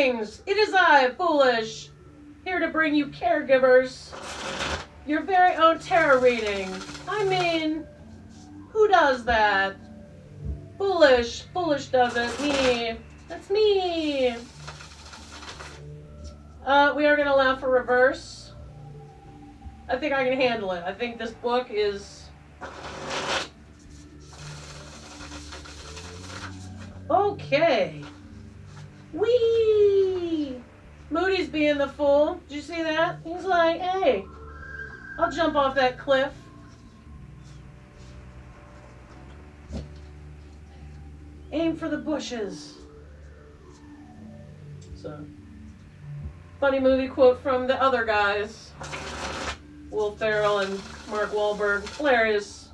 Greetings! It is I, Foolish, here to bring you Caregivers, your very own tarot reading. I mean, who does that? Foolish. Foolish does it. Me. That's me. We are going to allow for reverse. I think I can handle it. I think this book is... Okay. Whee! Moody's being the fool. Did you see that? He's like, hey, I'll jump off that cliff. Aim for the bushes. So, funny movie quote from the other guys. Will Ferrell and Mark Wahlberg. Hilarious.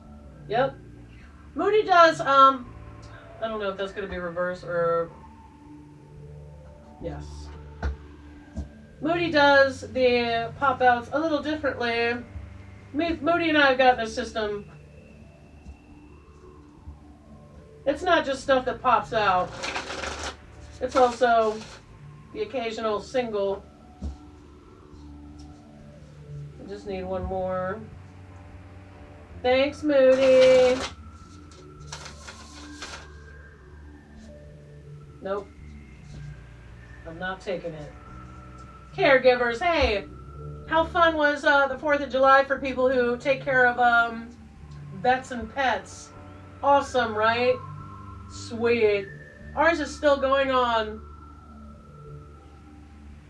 Yep. Moody does, I don't know if that's going to be reverse or... Yes. Moody does the pop-outs a little differently. Moody and I have gotten a system. It's not just stuff that pops out. It's also the occasional single. I just need one more. Thanks, Moody. Nope. I'm not taking it. Caregivers, hey, how fun was the 4th of July for people who take care of vets and pets? Awesome, right? Sweet. Ours is still going on.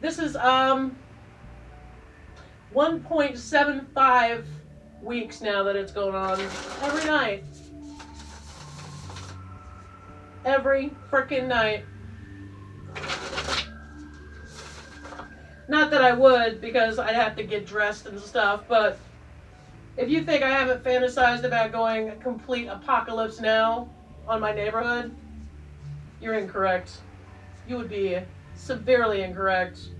This is 1.75 weeks now that it's going on every night. Every frickin' night. Not that I would, because I'd have to get dressed and stuff, but if you think I haven't fantasized about going complete apocalypse now on my neighborhood, you're incorrect. You would be severely incorrect.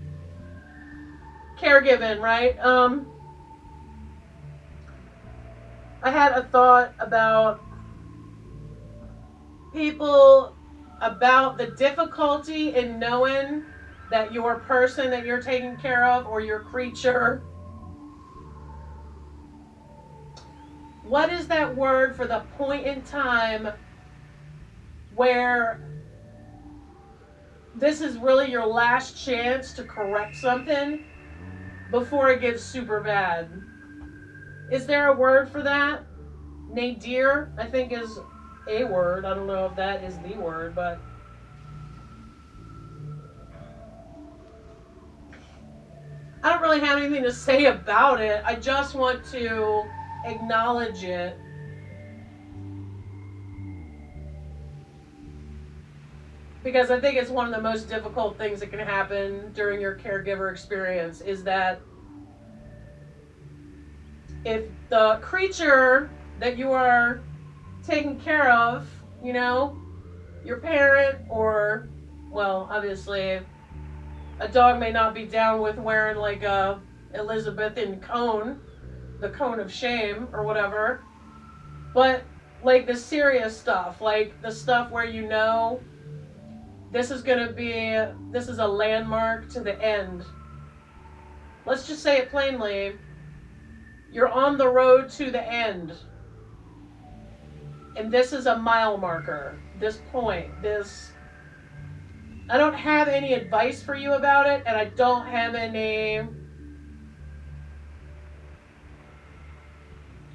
Caregiving, right? I had a thought about people, about the difficulty in knowing that your person that you're taking care of or your creature, what is that word for the point in time where this is really your last chance to correct something before it gets super bad? Is there a word for that? Nadir, I think, is a word. I don't know if that is the word, but I don't really have anything to say about it. I just want to acknowledge it. Because I think it's one of the most difficult things that can happen during your caregiver experience is that if the creature that you are taking care of, you know, your parent or, well, obviously a dog may not be down with wearing like a Elizabethan cone, the cone of shame or whatever, but like the serious stuff, like the stuff where you know this is a landmark to the end. Let's just say it plainly. You're on the road to the end. And this is a mile marker. This point, this... I don't have any advice for you about it, and I don't have any...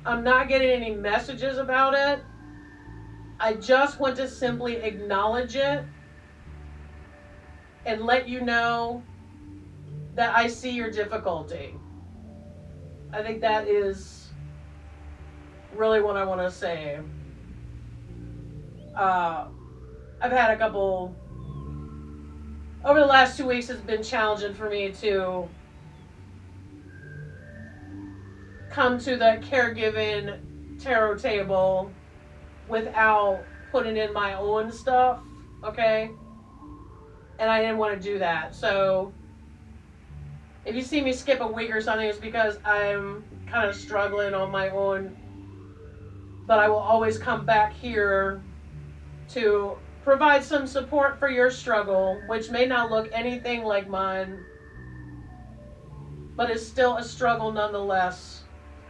I'm not getting any messages about it. I just want to simply acknowledge it and let you know that I see your difficulty. I think that is really what I want to say. I've had a couple... Over the last 2 weeks, it's been challenging for me to come to the caregiving tarot table without putting in my own stuff, okay? And I didn't want to do that. So if you see me skip a week or something, it's because I'm kind of struggling on my own. But I will always come back here to provide some support for your struggle, which may not look anything like mine, but is still a struggle nonetheless.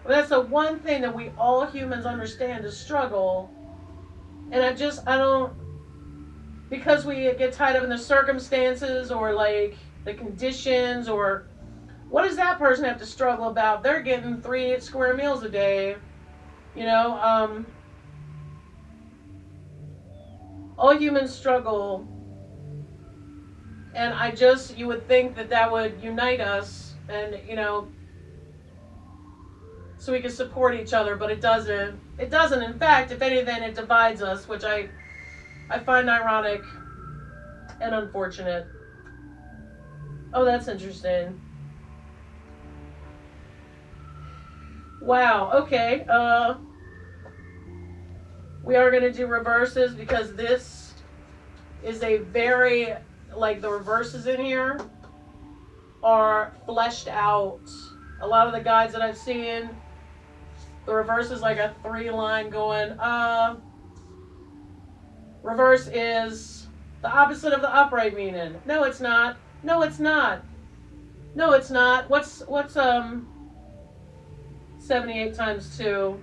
That's the one thing that we all humans understand is struggle. And I don't, because we get tied up in the circumstances or like the conditions, or what does that person have to struggle about? They're getting 3 square meals a day. All humans struggle. And you would think that would unite us and, so we can support each other, but it doesn't. It doesn't. In fact, if anything, it divides us, which I find ironic and unfortunate. Oh, that's interesting. Wow, okay. We are going to do reverses because this is a very, like, the reverses in here are fleshed out. A lot of the guides that I've seen, the reverse is like a 3-line going, reverse is the opposite of the upright meaning. No, it's not. No, it's not. No, it's not. What's 78 times 2?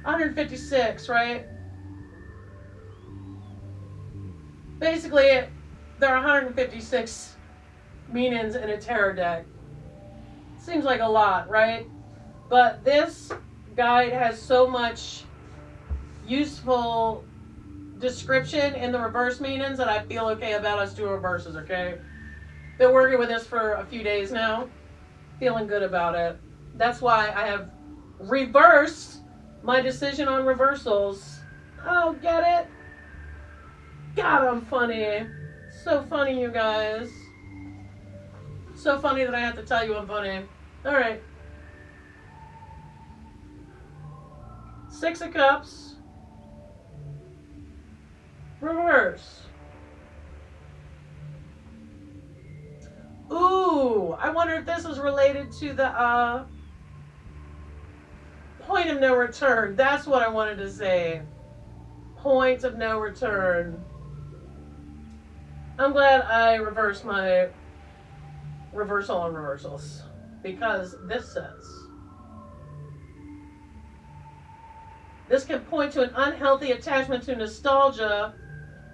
156, right? Basically, there are 156 meanings in a tarot deck. Seems like a lot, right? But this guide has so much useful description in the reverse meanings that I feel okay about us doing reverses, okay? Been working with this for a few days now. Feeling good about it. That's why I have reversed my decision on reversals. Oh, get it? God, I'm funny. So funny, you guys. So funny that I have to tell you I'm funny. Alright. 6 of Cups. Reverse. Ooh, I wonder if this is related to the point of no return. That's what I wanted to say. Point of no return. I'm glad I reversed my reversal on reversals, because this says this can point to an unhealthy attachment to nostalgia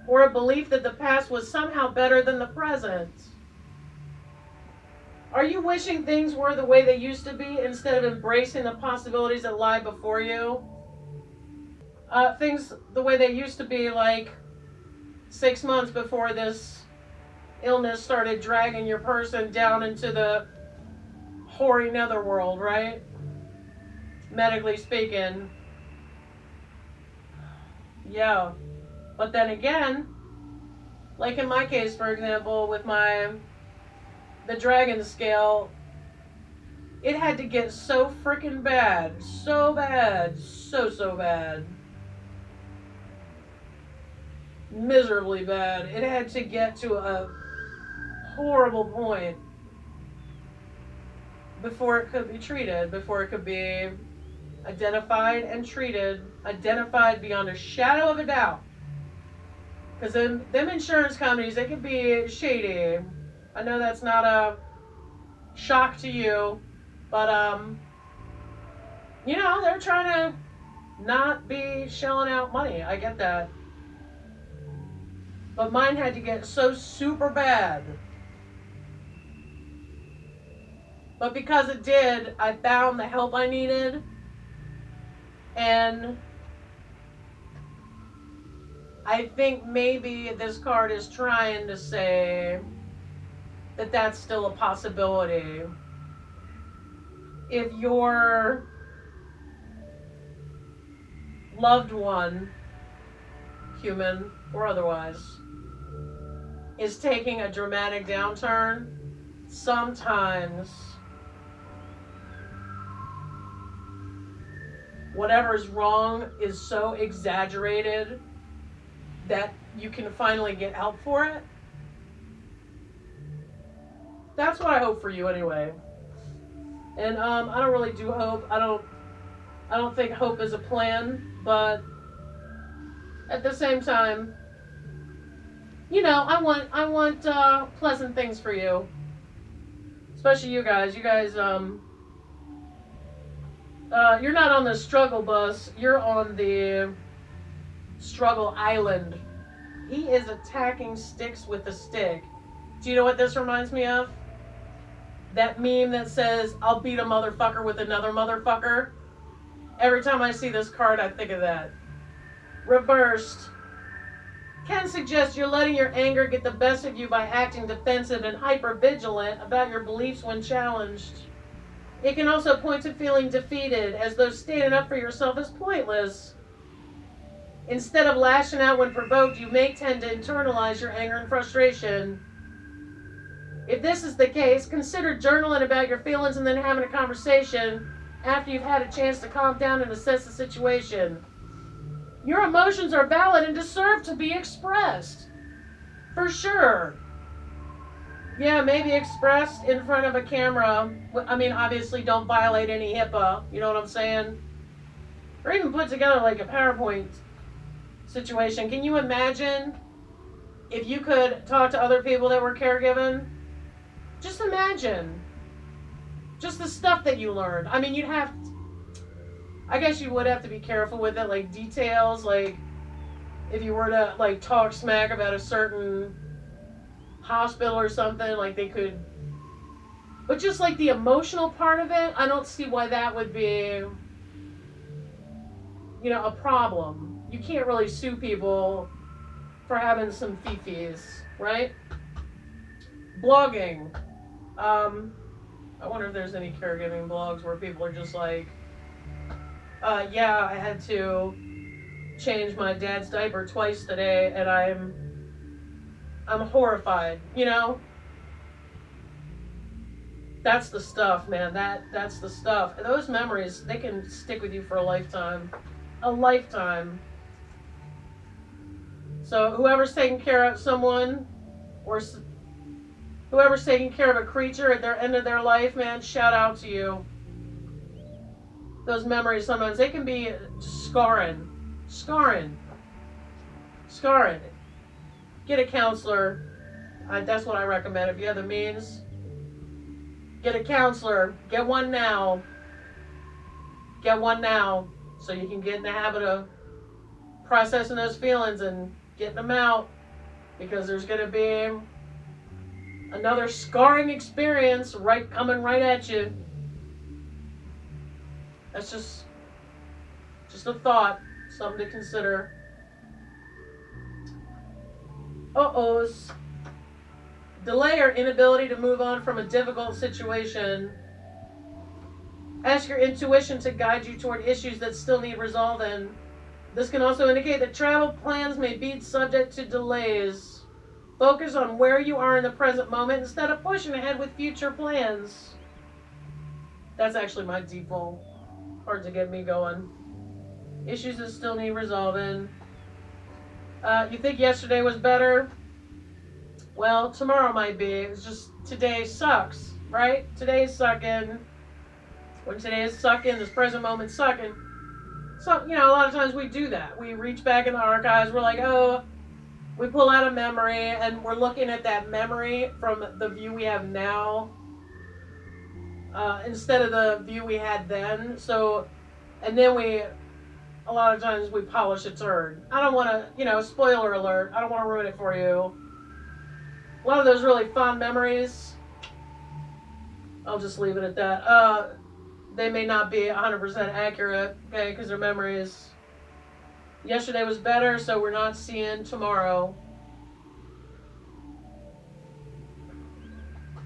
or a belief that the past was somehow better than the present. Are you wishing things were the way they used to be instead of embracing the possibilities that lie before you? Things the way they used to be, like 6 months before this illness started dragging your person down into the hoary netherworld, right? Medically speaking. Yeah. But then again, like in my case, for example, with the dragon scale, it had to get so freaking bad. So bad. So bad. Miserably bad. It had to get to a horrible point before it could be treated, before it could be identified and treated, identified beyond a shadow of a doubt. Because them insurance companies, they can be shady. I know that's not a shock to you, but they're trying to not be shelling out money. I get that. But mine had to get so super bad. But because it did, I found the help I needed. And I think maybe this card is trying to say that that's still a possibility. If your loved one, human or otherwise, is taking a dramatic downturn, sometimes whatever's wrong is so exaggerated that you can finally get help for it. That's what I hope for you anyway. And I don't really do hope. I don't think hope is a plan, but at the same time, I want pleasant things for you, especially you guys. You guys, you're not on the struggle bus. You're on the struggle island. He is attacking sticks with a stick. Do you know what this reminds me of? That meme that says, "I'll beat a motherfucker with another motherfucker." Every time I see this card, I think of that. Reversed. Can suggest you're letting your anger get the best of you by acting defensive and hyper-vigilant about your beliefs when challenged. It can also point to feeling defeated, as though standing up for yourself is pointless. Instead of lashing out when provoked, you may tend to internalize your anger and frustration. If this is the case, consider journaling about your feelings and then having a conversation after you've had a chance to calm down and assess the situation. Your emotions are valid and deserve to be expressed. For sure. Yeah, maybe expressed in front of a camera. I mean, obviously don't violate any HIPAA. You know what I'm saying? Or even put together like a PowerPoint situation. Can you imagine if you could talk to other people that were caregiving? Just imagine. Just the stuff that you learned. I mean, I guess you would have to be careful with it, like details, like if you were to like talk smack about a certain hospital or something, like they could. But just like the emotional part of it, I don't see why that would be, a problem. You can't really sue people for having some fifis, right? Blogging. I wonder if there's any caregiving blogs where people are just like, yeah, I had to change my dad's diaper twice today, and I'm horrified. That's the stuff, man. That's the stuff. And those memories, they can stick with you for a lifetime. A lifetime. So whoever's taking care of someone, or whoever's taking care of a creature at their end of their life, man, shout out to you. Those memories, sometimes they can be scarring. Get a counselor. That's what I recommend. If you have the means, get a counselor. Get one now. So you can get in the habit of processing those feelings and getting them out. Because there's going to be another scarring experience coming right at you. That's just a thought, something to consider. Uh-ohs. Delay or inability to move on from a difficult situation. Ask your intuition to guide you toward issues that still need resolving. This can also indicate that travel plans may be subject to delays. Focus on where you are in the present moment instead of pushing ahead with future plans. That's actually my default. Hard to get me going. Issues that still need resolving. You think yesterday was better? Well, tomorrow might be. It's just today sucks, right? Today's sucking. When today is sucking, this present moment's sucking. So, a lot of times we do that. We reach back in the archives. We're like, we pull out a memory, and we're looking at that memory from the view we have now instead of the view we had then. So, and then a lot of times we polish a turd. I don't want to, spoiler alert, I don't want to ruin it for you. A lot of those really fond memories, I'll just leave it at that. They may not be 100% accurate, okay, because they're memories. Yesterday was better, so we're not seeing tomorrow.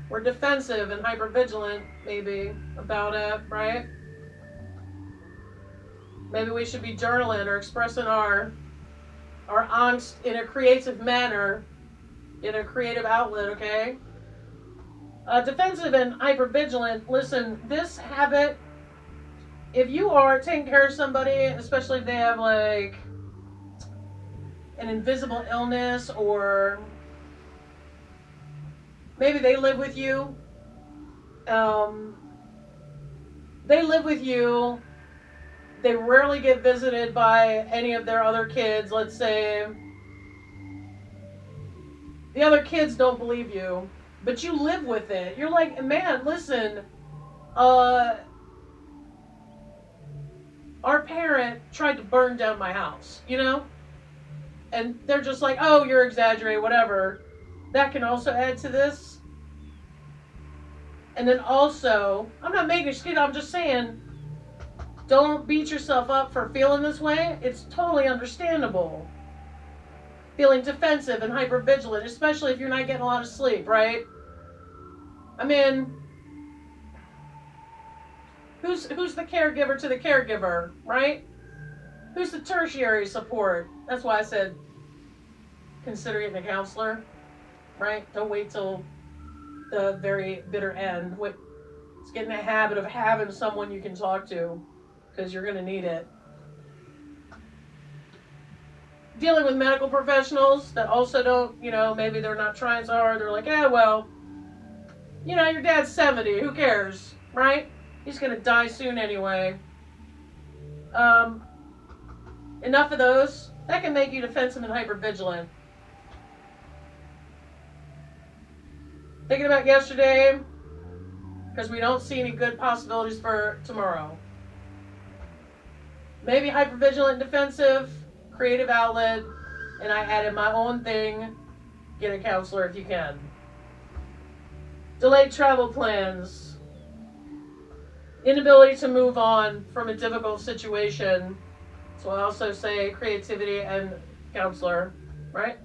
We're defensive and hypervigilant, maybe, about it, right? Maybe we should be journaling or expressing our angst in a creative manner, in a creative outlet, okay? Defensive and hypervigilant, listen, this habit, if you are taking care of somebody, especially if they have like an invisible illness, or maybe they live with you, They rarely get visited by any of their other kids. Let's say the other kids don't believe you, but you live with it. You're like, man, listen, uh, our parent tried to burn down my house, you know? And they're just like, oh, you're exaggerating, whatever. That can also add to this. And then also, I'm not making excuse, I'm just saying, don't beat yourself up for feeling this way. It's totally understandable. Feeling defensive and hypervigilant, especially if you're not getting a lot of sleep, right? I mean, who's the caregiver to the caregiver, right? Who's the tertiary support? That's why I said consider getting a counselor, right? Don't wait till the very bitter end. Let's get in the habit of having someone you can talk to, because you're going to need it. Dealing with medical professionals that also don't, maybe they're not trying so hard. They're like, well, your dad's 70. Who cares, right? He's going to die soon anyway. Enough of those. That can make you defensive and hypervigilant. Thinking about yesterday, because we don't see any good possibilities for tomorrow. Maybe hypervigilant and defensive, creative outlet, and I added my own thing, get a counselor if you can. Delayed travel plans. Inability to move on from a difficult situation. So I also say creativity and counselor, right?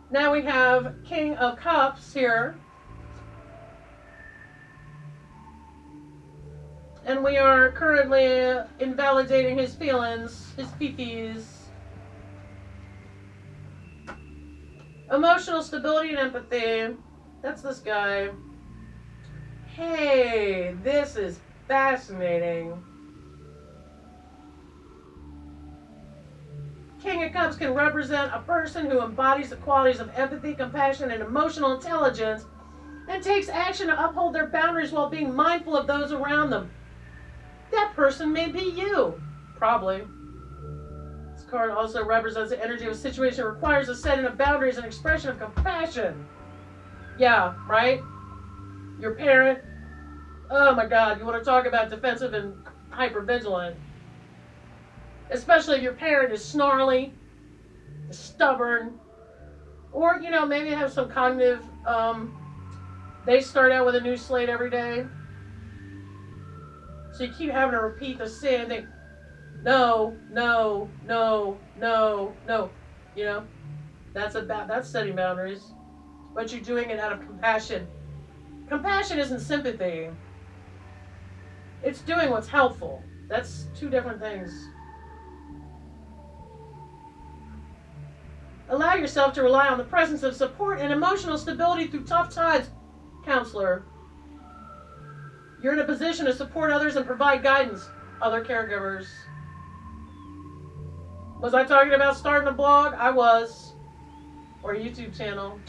Now we have King of Cups here. And we are currently invalidating his feelings, his fifis. Emotional stability and empathy. That's this guy. Hey, this is fascinating. King of Cups can represent a person who embodies the qualities of empathy, compassion, and emotional intelligence and takes action to uphold their boundaries while being mindful of those around them. That person may be you. Probably. This card also represents the energy of a situation that requires a setting of boundaries and expression of compassion. Yeah, right? Your parent. Oh my God, you want to talk about defensive and hypervigilant. Especially if your parent is snarly, stubborn, or, maybe have some cognitive, they start out with a new slate every day. So you keep having to repeat the same thing. No, no, no, no, no. That's setting boundaries. But you're doing it out of compassion. Compassion isn't sympathy. It's doing what's helpful. That's two different things. Allow yourself to rely on the presence of support and emotional stability through tough times. Counselor. You're in a position to support others and provide guidance. Other caregivers. Was I talking about starting a blog? I was. Or a YouTube channel.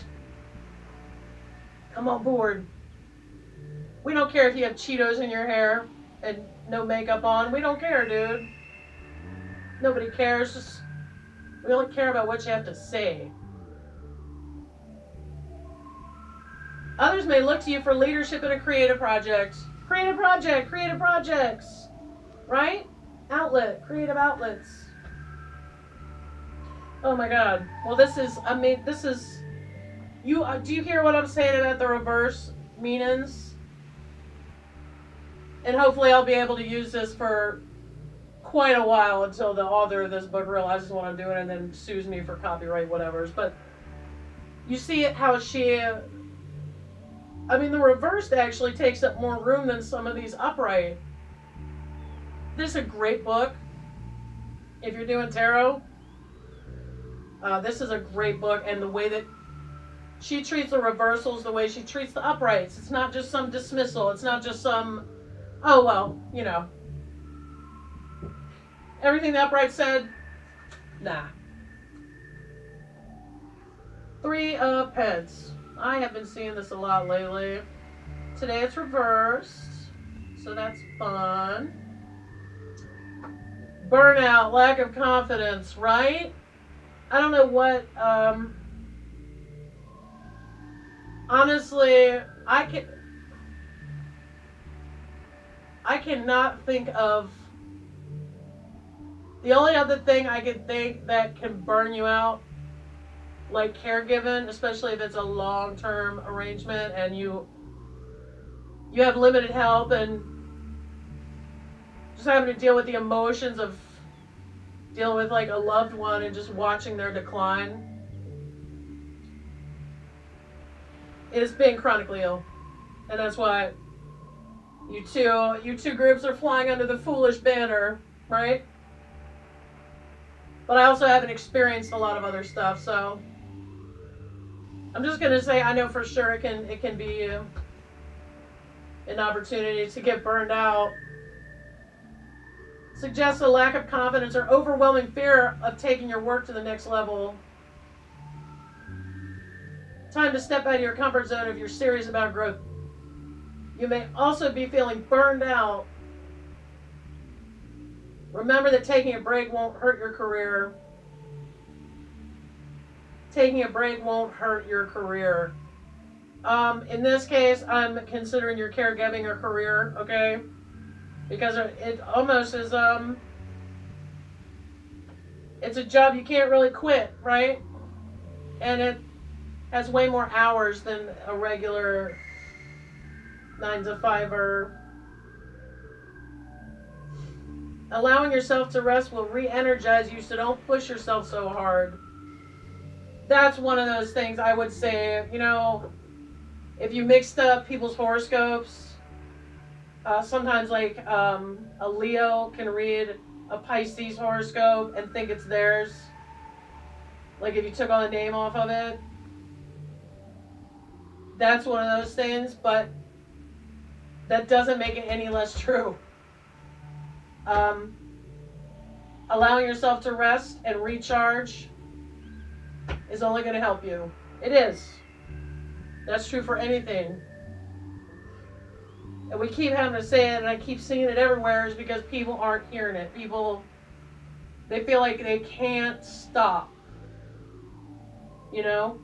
Come on board. We don't care if you have Cheetos in your hair and no makeup on. We don't care, dude. Nobody cares. We only care about what you have to say. Others may look to you for leadership in a creative project. Creative projects. Right? Creative outlets. Oh my God. Well, do you hear what I'm saying about the reverse meanings? And hopefully I'll be able to use this for quite a while until the author of this book realizes what I'm doing and then sues me for copyright whatevers. But you see how the reversed actually takes up more room than some of these upright. This is a great book. If you're doing tarot, this is a great book, and the way that she treats the reversals, the way she treats the uprights, it's not just some dismissal. It's not just some, oh, well, everything the upright said, nah. 3 of Pence. I have been seeing this a lot lately. Today it's reversed, so that's fun. burnout, lack of confidence, right? I don't know what, honestly, I cannot think of, the only other thing I can think that can burn you out, like caregiving, especially if it's a long-term arrangement and you have limited help and just having to deal with the emotions of dealing with like a loved one and just watching their decline, is being chronically ill. And that's why you two groups are flying under the foolish banner, right? But I also haven't experienced a lot of other stuff, so I'm just gonna say I know for sure it can be an opportunity to get burned out. Suggests a lack of confidence or overwhelming fear of taking your work to the next level. Time to step out of your comfort zone if you're serious about growth. You may also be feeling burned out. Remember that taking a break won't hurt your career. Taking a break won't hurt your career. In this case, I'm considering your caregiving a career, okay? Because it almost is, it's a job you can't really quit, right? And it has way more hours than a regular 9 to 5er. Allowing yourself to rest will re-energize you, so don't push yourself so hard. That's one of those things I would say, you know, if you mixed up people's horoscopes, sometimes like a Leo can read a Pisces horoscope and think it's theirs. Like if you took all the name off of it. That's one of those things, but that doesn't make it any less true. Allowing yourself to rest and recharge is only going to help you. It is. That's true for anything. And we keep having to say it, and I keep seeing it everywhere, is because people aren't hearing it. People, they feel like they can't stop. You know?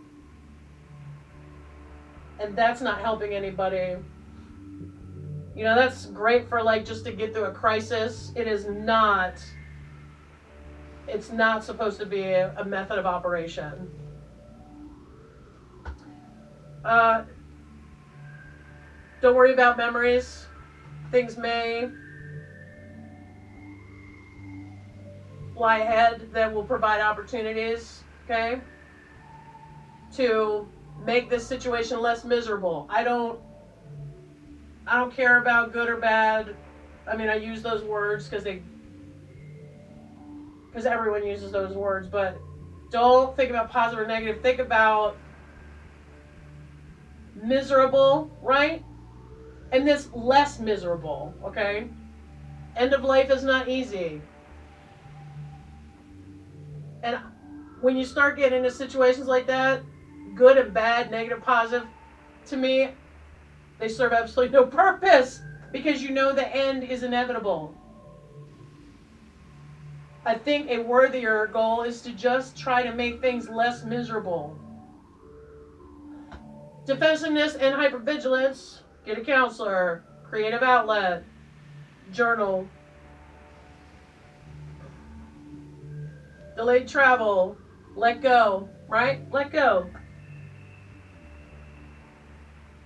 And that's not helping anybody. You know, that's great for like just to get through a crisis. It is not. It's not supposed to be a method of operation. Don't worry about memories. Things may lie ahead that will provide opportunities, okay, to make this situation less miserable. I don't care about good or bad. I mean, I use those words because everyone uses those words, but don't think about positive or negative. Think about miserable, right? And this less miserable, okay? End of life is not easy. And when you start getting into situations like that, good and bad, negative, positive, to me, they serve absolutely no purpose because you know the end is inevitable. I think a worthier goal is to just try to make things less miserable. Defensiveness and hypervigilance, get a counselor, creative outlet, journal. Delayed travel, let go, right? Let go.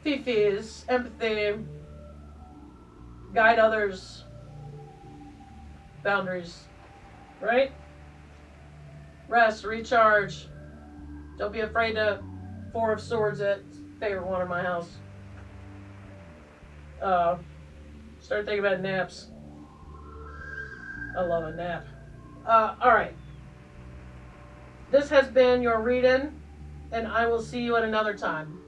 Fifis, empathy, guide others, boundaries, right? Rest, recharge. Don't be afraid to 4 of Swords at favorite one in my house. Start thinking about naps. I love a nap. Alright. This has been your reading, and I will see you at another time.